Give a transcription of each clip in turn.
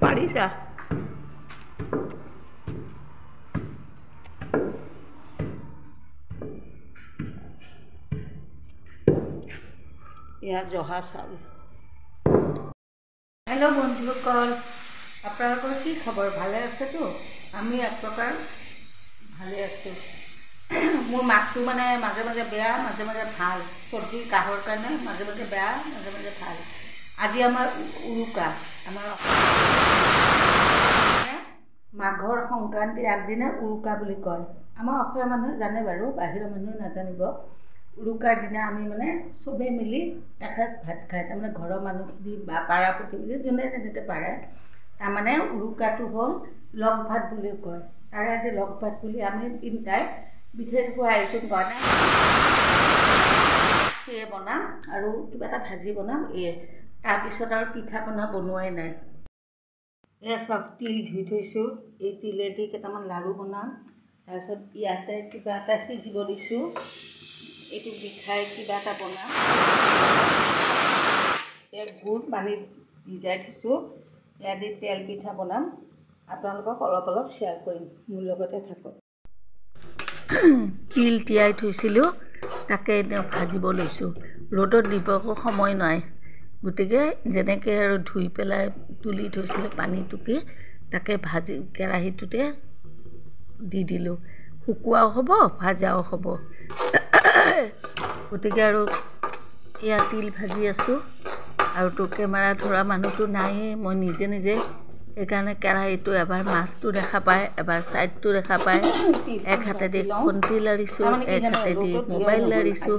পাৰিছা এয়া জহা চাউল। হেল্ল' বন্ধুসকল, আপোনালোকৰ কি খবৰ? ভালে আছেতো? আমি এক প্ৰকাৰ ভালে আছোঁ। মোৰ মাতটো মানে মাজে মাজে বেয়া, মাজে মাজে ভাল। চৰ্দি কাহৰ কাৰণে মাজে মাজে বেয়া, মাজে মাজে ভাল। আজি আমাৰ উৰুকা, আমাৰ মাঘৰ সংক্ৰান্তিৰ আগদিনা উৰুকা বুলি কয়। আমাৰ অসমীয়া মানুহে জানে বাৰু, বাহিৰৰ মানুহে নাজানিব। উৰুকাৰ দিনা আমি মানে চবেই মিলি এসাঁজ ভাত খায়। তাৰমানে ঘৰৰ মানুহখিনি বা পাৰা প্ৰতিবেশী যোনে যেনেকৈ পাৰে। তাৰমানে উৰুকাটো হ'ল লগ ভাত বুলি কয়। তাৰে আজি লগ ভাত বুলি আমি তিনিটাই বিশেষ আয়োজন কৰা নাই। সেয়ে বনাম আৰু কিবা এটা ভাজি বনাম। তাৰপিছত আৰু পিঠা পনা বনোৱাই নাই। এয়া চব তিল ধুই থৈছোঁ। এই তিলেদি কেইটামান লাড়ু বনাম। তাৰপিছত ইয়াতে কিবা এটা সিজিব দিছোঁ। এইটো বিষাই কিবা এটা বনাম। এয়া গুড় পানীত ভিজাই থৈছোঁ। এয়া দি তেল পিঠা বনাম। আপোনালোকক অলপ অলপ শ্বেয়াৰ কৰিম, মোৰ লগতে থাকক। তিল তিয়াই থৈছিলোঁ, তাকে এতিয়া ভাজিব লৈছোঁ। ৰ'দত দিব একো সময় নাই, গতিকে যেনেকৈ আৰু ধুই পেলাই তুলি থৈছিলোঁ পানী টুকি, তাকে ভাজি কেৰাহীটোতে দি দিলোঁ। শুকুৱাও হ'ব, ভাজাও হ'ব। গতিকে আৰু এয়া তিল ভাজি আছোঁ। আৰু তো কেমেৰা ধৰা মানুহটো নায়েই, মই নিজে নিজে সেইকাৰণে কেৰাহীটো এবাৰ মাছটো দেখা পায়, এবাৰ ছাইডটো দেখা পায়। এক হাতেদি খন্তি লাৰিছোঁ, এক হাতেদি মোবাইল লাৰিছোঁ।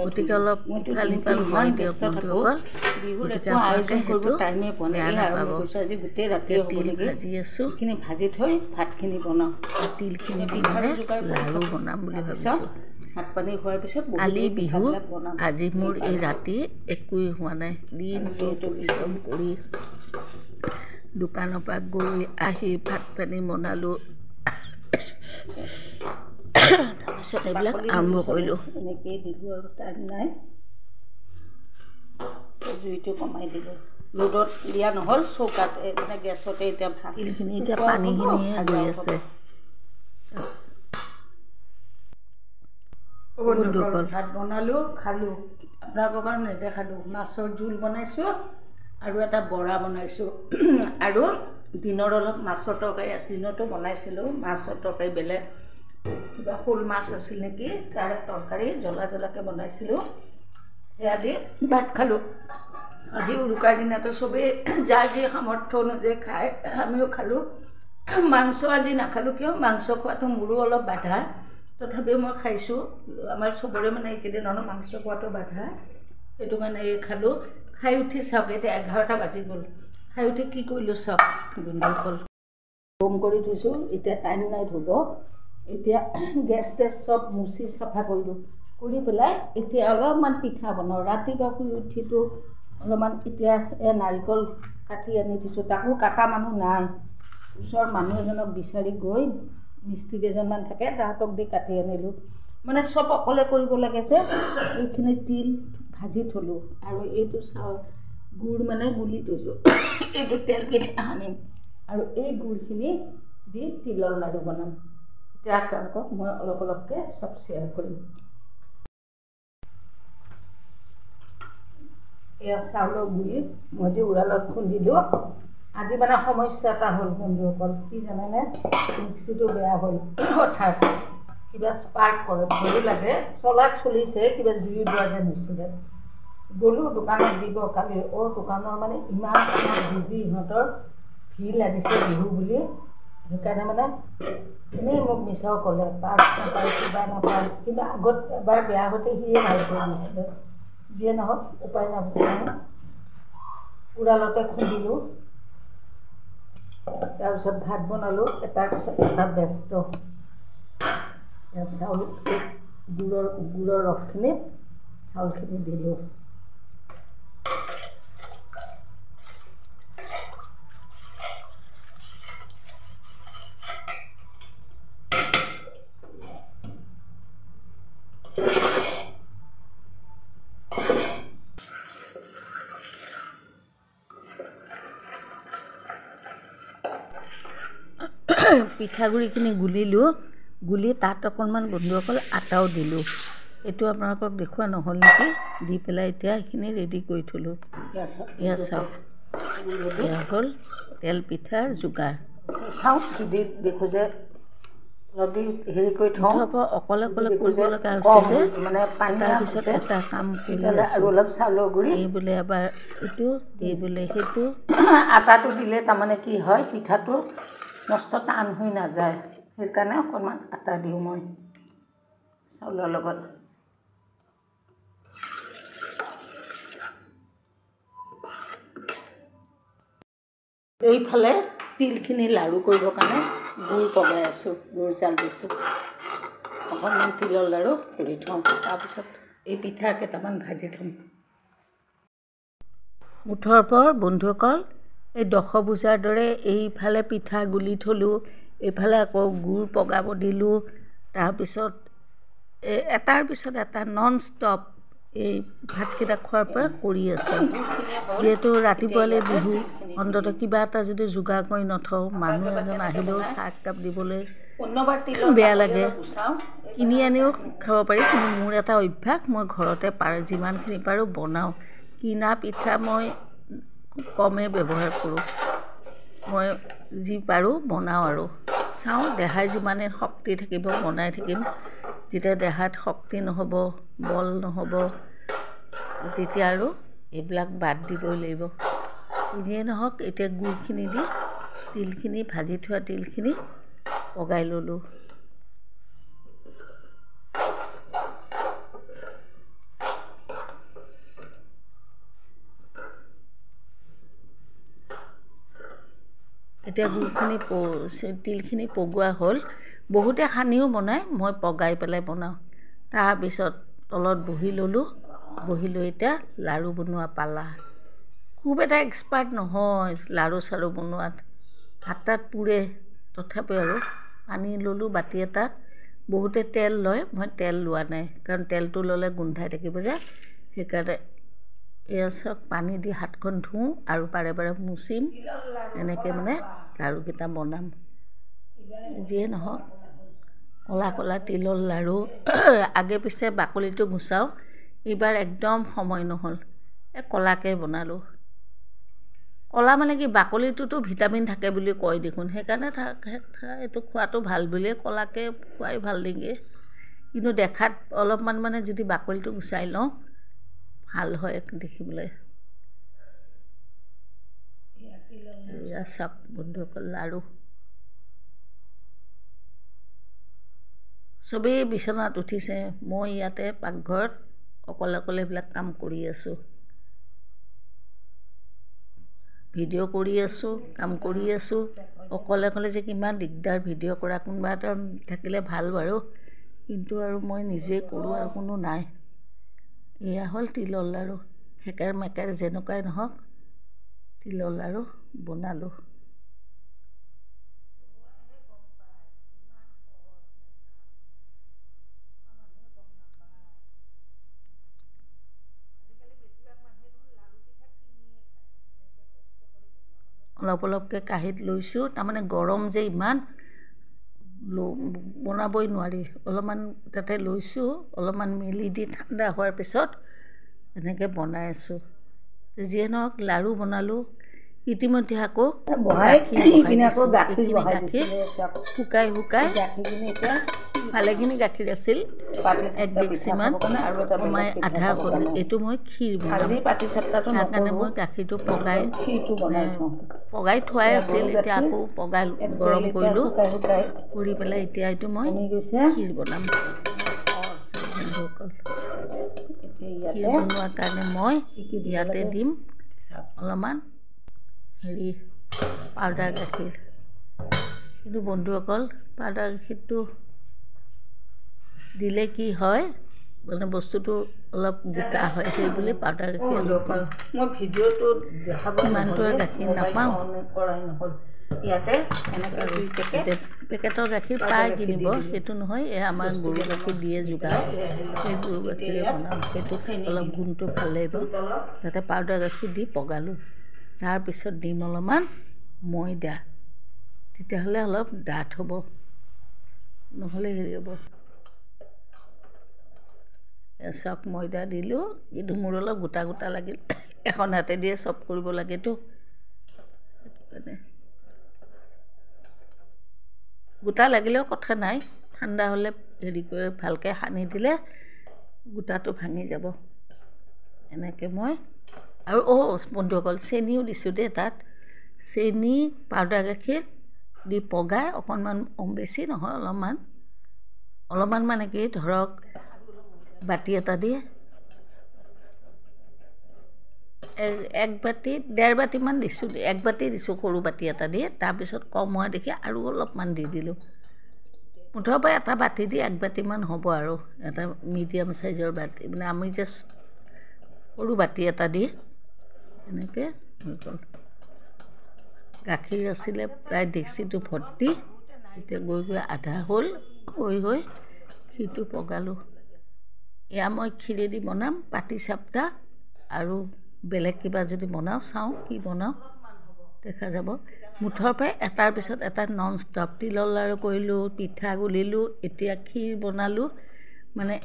গতিকে অলপ ইফাল সিফাল হৈ দিয়ক বন্ধুসকল। গতিকে আপোনালোকে সেইটো বেয়া নাপাব। তিল ভাজি আছোঁ, ভাজি থৈ ভাতখিনি বনাওঁ। তিলখিনি দি মানে লাড়ু বনাম বুলি ভাবিছোঁ। ভাত পানী খোৱাৰ পিছত কালি বিহু, আজি মোৰ এই ৰাতি একোৱেই হোৱা নাই। দিনটো পৰিশ্ৰম কৰি দোকানৰ পৰা গৈ আহি ভাত পানী বনালোঁ। তাৰপিছত এইবিলাক আৰম্ভ কৰিলোঁ। এনেকৈয়ে দিলোঁ আৰু টাইম নাই, জুইটো কমাই দিলোঁ। ৰ'দত দিয়া নহ'ল, চৌকাত মানে গেছতে এতিয়া ভাত তিলখিনি এতিয়া পানীখিনিহে গৈ আছে। বন্ধুসকল, ভাত বনালোঁ, খালোঁ। আপোনালোকৰ কাৰণে নেদেখালোঁ। মাছৰ জোল বনাইছোঁ আৰু এটা বৰা বনাইছোঁ। আৰু দিনৰ অলপ মাছৰ তৰকাৰী আছিল, দিনতো বনাইছিলোঁ মাছৰ তৰকাৰী বেলেগ। কিবা শ'ল মাছ আছিল নেকি, তাৰ তৰকাৰী জ্বলা জ্বলাকৈ বনাইছিলোঁ। সেয়া দি ভাত খালোঁ। আজি উৰুকাৰ দিনাতো চবেই যাৰ যি সামৰ্থ্য অনুযায়ী খায়, আমিও খালোঁ। মাংস আজি নাখালোঁ, কিয় মাংস খোৱাটো মোৰো অলপ বাধা। তথাপিও মই খাইছোঁ। আমাৰ চবৰে মানে এইকেইদিন অলপ মাংস খোৱাটো বাধা, সেইটো কাৰণে এই খালোঁ। খাই উঠি চাওক, এতিয়া 11টা বাজি গ'ল। খাই উঠি কি কৰিলোঁ চাওক বন্ধুসকল। গৰম কৰি থৈছোঁ, এতিয়া টাইম নাই ধুব। এতিয়া গেছ টেছ চব মুচি চাফা কৰিলোঁ। কৰি পেলাই এতিয়া অলপমান পিঠা বনাওঁ। ৰাতিপুৱা শুই উঠিতো অলপমান এতিয়া নাৰিকল কাটি আনি থৈছোঁ, তাকো কাটা মানুহ নাই। ওচৰৰ মানুহ এজনক বিচাৰি গৈ, মিস্ত্ৰী কেইজনমান থাকে, তাহাঁতক দি কাটি আনিলোঁ। মানে চব অকলে কৰিব লাগে যে। এইখিনি তিল ভাজি থলোঁ আৰু এইটো গুড় মানে গুলি থৈছোঁ। এইটো তেল পিঠা আনিম আৰু এই গুড়খিনি দি তিলৰ লাড়ু বনাম। এতিয়া আপোনালোকক মই অলপ অলপকৈ চব শ্বেয়াৰ কৰিম। এয়া চাউলৰ গুড়ি মই যে উৰালত খুন্দিলোঁ। আজি মানে সমস্যা এটা হ'ল বন্ধুসকল, কি জানেনে? মিক্সিটো বেয়া হ'ল হঠাৎ। কিবা স্পাৰ্ক কৰে, ভয়ো লাগে। চলাত চলিছে, কিবা জুই ওলোৱা যেন হৈছিলে। গ'লোঁ দোকানত দিব কালি। দোকানৰ মানে ইমান বিজি, ইহঁতৰ ভিৰ লাগিছে বিহু বুলি। সেইকাৰণে মানে এনেই মোক মিছাও ক'লে, পাৰ্চ নাপায়, কিবা নাপায়। কিন্তু আগত এবাৰ বেয়া হওঁতে সিয়ে ভাল কৰি দিছিলে। যিয়ে নহওক উপায় নাপায়, উৰালতে খুন্দিলোঁ। তাৰপিছত ভাত বনালোঁ, এটাৰ পিছত এটা ব্যস্ত। চাউল গুড়ৰ ৰসখিনিত চাউলখিনি দিলোঁ। পিঠাগুড়িখিনি গুলিলোঁ, গুলি তাত অকণমান বন্ধুসকল আটাও দিলোঁ। এইটো আপোনালোকক দেখুওৱা নহ'ল নেকি? দি পেলাই এতিয়া এইখিনি ৰেডি কৰি থ'লোঁ। এয়া চাওক, এয়া হ'ল তেল পিঠাৰ যোগাৰ। চাওক যদি দেখোঁ যে অলপ হেৰি কৰি থওঁ, অকলে অকলে কৰিব লগা হৈছে যে, মানে তাৰপিছত এটা কাম কৰি আৰু অলপ চাউলৰ গুড়ি, এই বোলে এবাৰ এইটো, এই বোলে সেইটো। আটাটো দিলে তাৰমানে কি হয়, পিঠাটো নষ্ট টান হৈ নাযায়। সেইকাৰণে অকণমান আটা দিওঁ মই চাউলৰ লগত। এইফালে তিলখিনি লাড়ু কৰিবৰ কাৰণে গুড় পগাই আছোঁ, গুড় জাল দিছোঁ। অকণমান তিলৰ লাড়ু কৰি থওঁ, তাৰপিছত এই পিঠা কেইটামান ভাজি থ'ম। মুঠৰ ওপৰ বন্ধুসকল, এই দশভুজাৰ দৰে এইফালে পিঠা গুলি থ'লোঁ, এইফালে আকৌ গুড় পগাব দিলোঁ। তাৰপিছত এটাৰ পিছত এটা নন ষ্টপ এই ভাতকেইটা খোৱাৰ পৰা কৰি আছোঁ। যিহেতু ৰাতিপুৱালৈ বিহু, অন্ততঃ কিবা এটা যদি যোগাৰ কৰি নথওঁ, মানুহ এজন আহিলেও চাহ একাপ দিবলৈ বেয়া লাগে। কিনি আনিও খাব পাৰি, কিন্তু মোৰ এটা অভ্যাস, মই ঘৰতে যিমানখিনি পাৰোঁ বনাওঁ। কিনা পিঠা মই খুব কমেই ব্যৱহাৰ কৰোঁ। মই যি পাৰোঁ বনাওঁ আৰু চাওঁ দেহাই যিমানে শক্তি থাকিব বনাই থাকিম। যেতিয়া দেহাত শক্তি নহ'ব, বল নহ'ব, তেতিয়া আৰু এইবিলাক বাদ দিবই লাগিব। যিয়ে নহওক, এতিয়া গুড়খিনি দি তিলখিনি, ভাজি থোৱা তিলখিনি পগাই ল'লোঁ। এতিয়া গুড়খিনি তিলখিনি পগোৱা হ'ল। বহুতে সানিও বনায়, মই পগাই পেলাই বনাওঁ। তাৰপিছত তলত বহি ল'লোঁ, বহি লৈ এতিয়া লাড়ু বনোৱা পালা। খুব এটা এক্সপাৰ্ট নহয় লাড়ু চাড়ু বনোৱাত, হাত তাত পুৰে, তথাপিও আৰু পানী ল'লোঁ বাতি এটাত। বহুতে তেল লয়, মই তেল লোৱা নাই, কাৰণ তেলটো ল'লে গোন্ধাই থাকিব যে। সেইকাৰণে এয়া চাওক, পানী দি হাতখন ধুওঁ আৰু বাৰে বাৰে মুচিম, এনেকৈ মানে লাড়ুকেইটা বনাম। যিয়ে নহওক, ক'লা ক'লা তিলৰ লাড়ু, আগে পিছে বাকলিটো গুচাওঁ। এইবাৰ একদম সময় নহ'ল, ক'লাকৈ বনালোঁ। ক'লা মানে কি, বাকলিটোতো ভিটামিন থাকে বুলি কয় দেখোন, সেইকাৰণে এইটো খোৱাটো ভাল বুলিয়ে ক'লাকৈ খোৱাই ভাল নেকি। কিন্তু দেখাত অলপমান মানে যদি বাকলিটো গুচাই লওঁ, ভাল হয় দেখিবলৈ। এয়া চাওক বন্ধুসকল, লাড়ু চবেই বিচনাত উঠিছে, মই ইয়াতে পাকঘৰত অকলে অকলে এইবিলাক কাম কৰি আছোঁ। ভিডিঅ' কৰি আছোঁ, কাম কৰি আছোঁ। অকলে অকলে যে কিমান দিগদাৰ ভিডিঅ' কৰা, কোনোবা এটা থাকিলে ভাল বাৰু, কিন্তু আৰু মই নিজেই কৰোঁ আৰু কোনো নাই। এয়া হ'ল তিলৰ লাড়ু, খেকেৰ মেকেৰ যেনেকুৱাই নহওক, তিলৰ লাড়ু বনালোঁ। অলপ অলপকৈ কাঁহীত লৈছোঁ, তাৰমানে গৰম যে ইমান, বনাবই নোৱাৰি। অলপমান তাতে লৈছোঁ, অলপমান মেলি দি ঠাণ্ডা হোৱাৰ পিছত এনেকৈ বনাই আছোঁ। যিয়ে নহওক লাড়ু বনালোঁ। ইতিমধ্যে আকৌ বহাই কিনে আকৌ গাখীৰ এইখিনি বহাই গাখীৰ দিছিলে চব শুকাই শুকাই গাখীৰখিনি এতিয়া ভালেখিনি গাখীৰ আছিল এক ডেক্সিমান আৰু এটা কমাই আধা হ'ল এইটো মই ক্ষীৰ বনাম আজি পাতি চাপ্তাটো তাৰ কাৰণে নকৰোঁ মই গাখীৰটো পগাই ক্ষীৰটো বনাই থওঁ পগাই থোৱাই আছিল এতিয়া আকৌ পগাই গৰম কৰিলোঁ শুকাই শুকাই কৰি পেলাই এতিয়া এইটো মই কমি গৈছে ক্ষীৰ বনাম বন্ধুসকল এতিয়া ক্ষীৰ ইয়াতে বনোৱাৰ কাৰণে মই ইয়াতে দিম অলপমান হেৰি পাউডাৰ গাখীৰ কিন্তু বন্ধুসকল পাউডাৰ গাখীৰটো দিলে কি হয় মানে বস্তুটো অলপ গোটা হয় সেইবুলি পাউডাৰ গাখীৰ অলপ মই ভিডিঅ'টো দেখাব ইমানটো গাখীৰ নাপাওঁ কৰাই নহ'ল ইয়াতে এনেকৈ পেকেটৰ গাখীৰ পাই কিনিব সেইটো নহয় এই আমাৰ গৰু গাখীৰ দিয়ে যোগাৰ সেই গৰু গাখীৰে বনাম সেইটো অলপ গুণটো ভাল লাগিব তাতে পাউডাৰ গাখীৰ দি পগালোঁ তাৰপিছত দিম অলপমান ময়দা তেতিয়াহ'লে অলপ ডাঠ হ'ব নহ'লে হেৰি হ'ব চব ময়দা দিলোঁ কিন্তু মোৰ অলপ গোটা গোটা লাগিল এখন হাতে দিয়ে চব কৰিব লাগেতো সেইটো কাৰণে গোটা লাগিলেও কথা নাই ঠাণ্ডা হ'লে হেৰি কৰি ভালকৈ সানি দিলে গোটাটো ভাঙি যাব এনেকৈ মই আৰু বন্ধুসকল চেনিও দিছোঁ দেই তাত চেনি পাউডাৰ গাখীৰ দি পগাই অকণমান বেছি নহয় অলপমান মানে কি ধৰক বাতি এটা দিয়ে এক বাতি 1.5 বাতিমান দিছোঁ এক বাতি দিছোঁ সৰু বাতি এটা দিয়ে তাৰপিছত কম হোৱা দেখি আৰু অলপমান দি দিলোঁ মুঠৰ পৰা এটা বাতি দি 1 বাতিমান হ'ব আৰু এটা মিডিয়াম চাইজৰ বাতি মানে আমি যে সৰু বাতি এটা দি এনেকৈ হৈ গ'ল গাখীৰ আছিলে প্ৰায় ডেক্সিটো ভৰ্তি এতিয়া গৈ গৈ আধা হ'ল হৈ ক্ষীৰটো পগালোঁ এয়া মই ক্ষীৰেদি বনাম পাতি চাপ্তা আৰু বেলেগ কিবা যদি বনাওঁ চাওঁ কি বনাওঁ দেখা যাব মুঠৰ পৰাই এটাৰ পিছত এটা নন ষ্টপ তিলৰ লাড়ু কৰিলোঁ পিঠা গুলিলোঁ এতিয়া ক্ষীৰ বনালোঁ মানে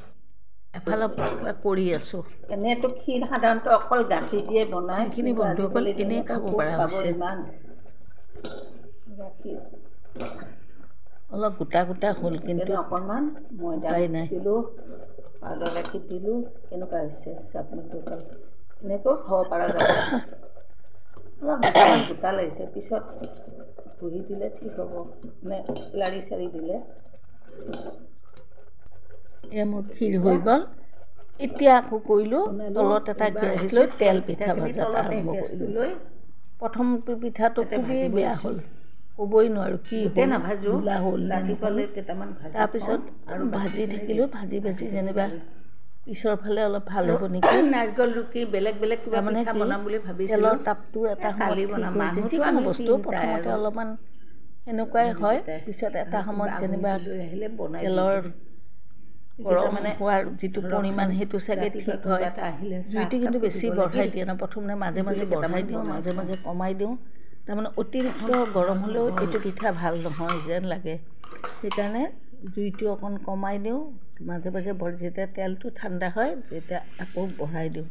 এফালৰ পৰা কৰি আছোঁ এনেইতো ক্ষীৰ সাধাৰণতে অকল গাখীৰ দিয়ে বনায় সেইখিনি বন্ধুসকল এনেই খাব পৰা হৈছে গাখীৰ অলপ গোটা গোটা হ'ল কিন্তু অকণমান ময়দা দিলোঁ পাউডাৰ গাখীৰ দিলোঁ কেনেকুৱা হৈছে চাপমুঠটো এনেকৈ খাব পৰা যাব অলপ গোটা লাগিছে পিছত ঘঁহি দিলে ঠিক হ'ব মানে লাৰি চাৰি দিলে এয়া মোৰ ক্ষীৰ হৈ গ'ল এতিয়া আকৌ কৰিলোঁ তলত এটা গেছ লৈ তেল পিঠা ভজা আৰম্ভ কৰিলোঁ প্ৰথম পিঠাটো খুবেই বেয়া হ'ল ক'বই নোৱাৰোঁ কি নাভাজোঁ হ'ল ৰাতিপুৱালৈ কেইটামান তাৰপিছত আৰু ভাজি থাকিলোঁ ভাজি যেনিবা পিছৰ ফালে অলপ ভাল হ'ব নেকি নাৰিকল ৰুকি বেলেগ বেলেগ কিবা মানে বনাম বুলি ভাবিছিলোঁ তেলৰ তাপটো এটা সময়ত যিকোনো বস্তু প্ৰথমতে অলপমান সেনেকুৱাই হয় পিছত এটা সময়ত যেনিবা তেলৰ গৰম মানে হোৱাৰ যিটো পৰিমাণ সেইটো চাগে ঠিক হয় জুইটো কিন্তু বেছি বঢ়াই দিয়ে ন প্ৰথমে মাজে মাজে বঢ়াই দিওঁ মাজে মাজে কমাই দিওঁ তাৰমানে অতিৰিক্ত গৰম হ'লেও এইটো পিঠা ভাল নহয় যেন লাগে সেইকাৰণে জুইটো অকণ কমাই দিওঁ মাজে মাজে যেতিয়া তেলটো ঠাণ্ডা হয় তেতিয়া আকৌ বঢ়াই দিওঁ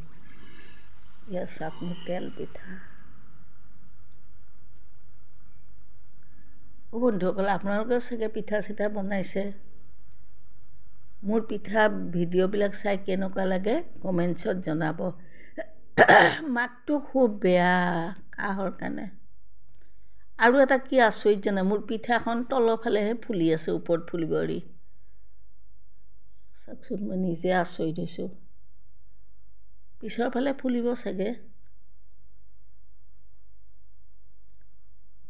এয়া চাওক মোৰ তেল পিঠা বন্ধুসকল আপোনালোকেও চাগে পিঠা চিঠা বনাইছে মোৰ পিঠা ভিডিঅ'বিলাক চাই কেনেকুৱা লাগে কমেণ্টছত জনাব মাতটো খুব বেয়া কাহৰ কাৰণে আৰু এটা কি আচৰিত জানে মোৰ পিঠাখন তলৰ ফালেহে ফুলি আছে ওপৰত ফুলিব এৰি চাওকচোন মই নিজে আচৰিত হৈছোঁ পিছৰ ফালে ফুলিব চাগে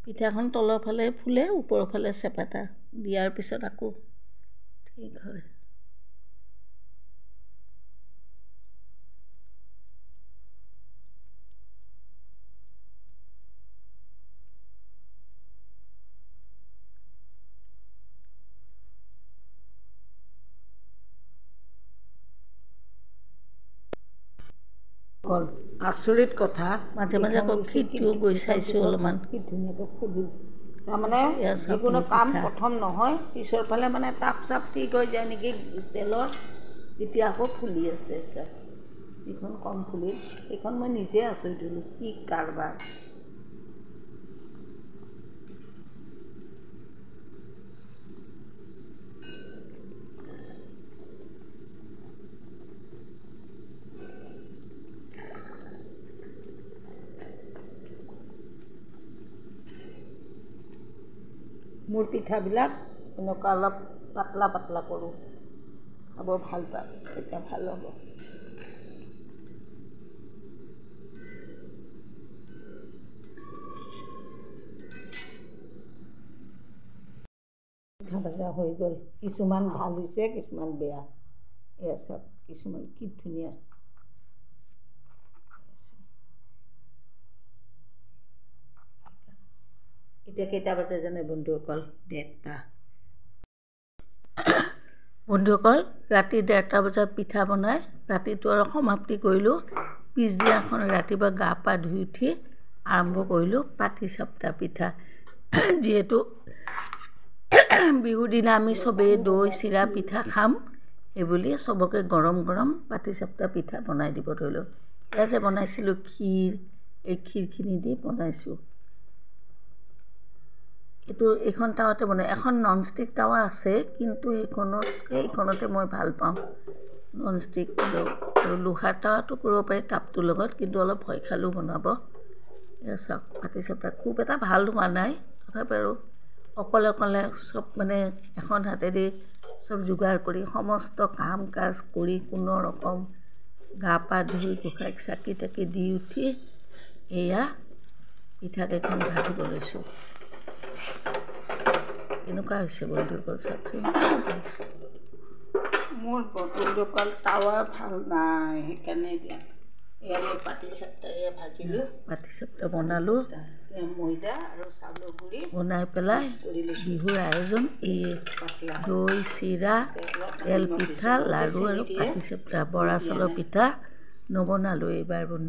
পিঠাখন তলৰ ফালে ফুলে ওপৰৰ ফালে চেপেটা দিয়াৰ পিছত আকৌ ঠিক হয় আচৰিত কথা মাজে মাজে আকৌ ক্ষীৰটোও গৈ চাইছোঁ অলপমান কি ধুনীয়াকৈ ফুলিল তাৰমানে যিকোনো কাম প্ৰথম নহয় পিছৰ ফালে মানে তাপ চাপ ঠিক হৈ যায় নেকি তেলৰ এতিয়া আকৌ ফুলি আছে এইখন কম ফুলিল এইখন মই নিজে আচৰিত হ'লোঁ কি কাৰবাৰ মোৰ পিঠাবিলাক এনেকুৱা অলপ পাতলা পাতলা কৰোঁ, খাব ভাল পাওঁ, এতিয়া ভাল হ'ব। পিঠা ভাজা হৈ গ'ল, কিছুমান ভাল হৈছে কিছুমান বেয়া। এয়া চাওক কিছুমান কি ধুনীয়া। এতিয়া কেইটা বাজে জানে বন্ধুসকল? 1:30। বন্ধুসকল, ৰাতি 1:30 বজাত পিঠা বনাই ৰাতিটো আৰু সমাপ্তি কৰিলোঁ। পিছদিনাখন ৰাতিপুৱা গা পা ধুই উঠি আৰম্ভ কৰিলোঁ পাটিচাপ্টা পিঠা। যিহেতু বিহুৰ দিনা আমি চবেই দৈ চিৰা পিঠা খাম, সেইবুলি চবকে গৰম গৰম পাটিচাপ্টা পিঠা বনাই দিব ধৰিলোঁ। এয়া যে বনাইছিলোঁ ক্ষীৰ, এই ক্ষীৰখিনি দি বনাইছোঁ। এইখন টাৱাতে বনাই, এখন ননষ্টিক টাৱা আছে, কিন্তু এইখনতে মই ভাল পাওঁ ননষ্টিক। আৰু লোহাৰ টাৱাটো কৰিব পাৰি টাপটোৰ লগত, কিন্তু অলপ ভয় খালোঁ বনাব। এয়া চাওক পাটিচাপ্টা খুব এটা ভাল হোৱা নাই, তথাপি আৰু অকলে অকলে চব মানে এখন হাতেদি চব যোগাৰ কৰি সমস্ত কাম কাজ কৰি কোনো ৰকম গা পা ধুই গোসাঁইক চাকি তাকি দি উঠি এয়া পিঠাকেইখন ভাজিব লৈছোঁ। কেনেকুৱা হৈছে বন্ধুসকল চাওকচোন। মোৰ বন্ধুসকল টাৱা ভাল নাই, সেইকাৰণে দিয়া। এয়া মই পাটিচাপ্টা ভাজিলোঁ, পাটিচাপ্টা বনালোঁ। ময়দা আৰু চাউলৰ গুড়ি বনাই পেলাই বিহুৰ আয়োজন এই দৈ চিৰা, তেল পিঠা, লাড়ু আৰু পাটিচাপ্টা। বৰা চাউলৰ পিঠা নবনালোঁ এইবাৰ বন্ধু।